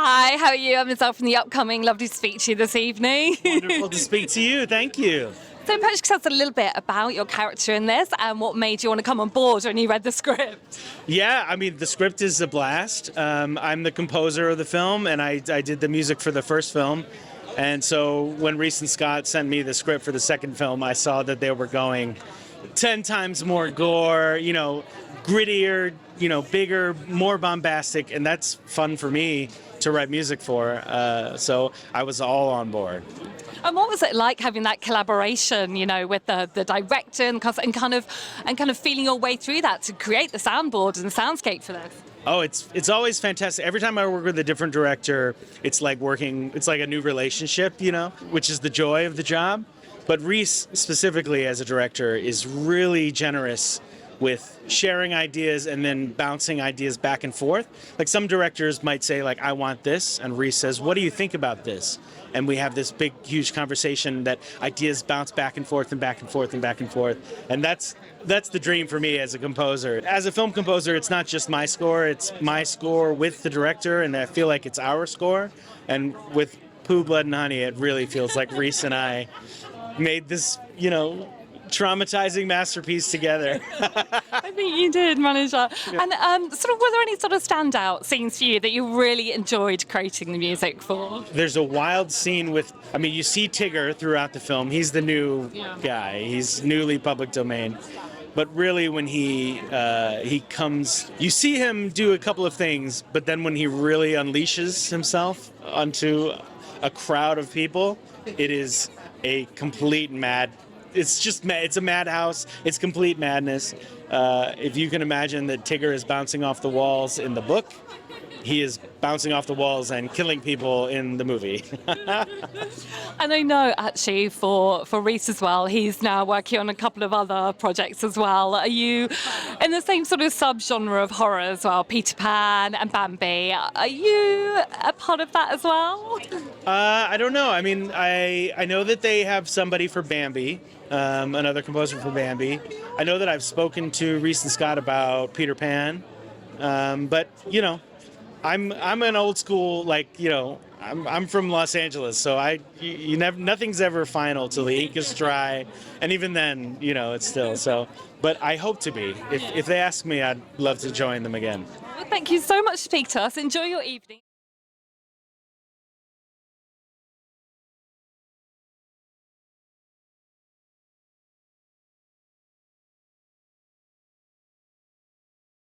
Hi, how are you? I'm Ezelle from the upcoming. Lovely to speak to you this evening. Wonderful to speak to you. Thank you. So perhaps tell us a little bit about your character in this and what made you want to come on board when you read the script. Yeah, I mean, the script is a blast. I'm the composer of the film, and I did the music for the first film. And so when Reese and Scott sent me the script for the second film, I saw that they were going 10 times more gore, grittier, bigger, more bombastic, and that's fun for me to write music for. So I was all on board. And what was it like having that collaboration, with the director and kind of feeling your way through that to create the soundboard and the soundscape for this? Oh, it's always fantastic. Every time I work with a different director, it's like a new relationship, which is the joy of the job. But Reese, specifically as a director, is really generous with sharing ideas and then bouncing ideas back and forth. Like some directors might say, like, I want this, and Reese says, what do you think about this? And we have this big, huge conversation that ideas bounce back and forth and back and forth and back and forth. And that's the dream for me as a composer. As a film composer, it's not just my score, it's my score with the director, and I feel like it's our score. And with Pooh, Blood and Honey, it really feels like Reese and I made this, traumatizing masterpiece together. I think you did manage that. Yeah. And were there any sort of standout scenes for you that you really enjoyed creating the music for? There's a wild scene you see Tigger throughout the film. He's the new guy. He's newly public domain. But really when he comes, you see him do a couple of things, but then when he really unleashes himself onto a crowd of people, it is a complete it's a madhouse. It's complete madness. If you can imagine that Tigger is bouncing off the walls in the book, he is bouncing off the walls and killing people in the movie. And I know actually for Reese as well, he's now working on a couple of other projects as well. Are you in the same sort of subgenre of horror as well, Peter Pan and Bambi? Are you a part of that as well? I don't know. I know that they have somebody for Bambi, another composer for Bambi. I know that I've spoken to Reese and Scott about Peter Pan, but I'm an old school, I'm from Los Angeles, so nothing's ever final till the ink is dry, and even then, it's still so. But I hope to be. If they ask me, I'd love to join them again. Well, thank you so much for speaking to us. Enjoy your evening.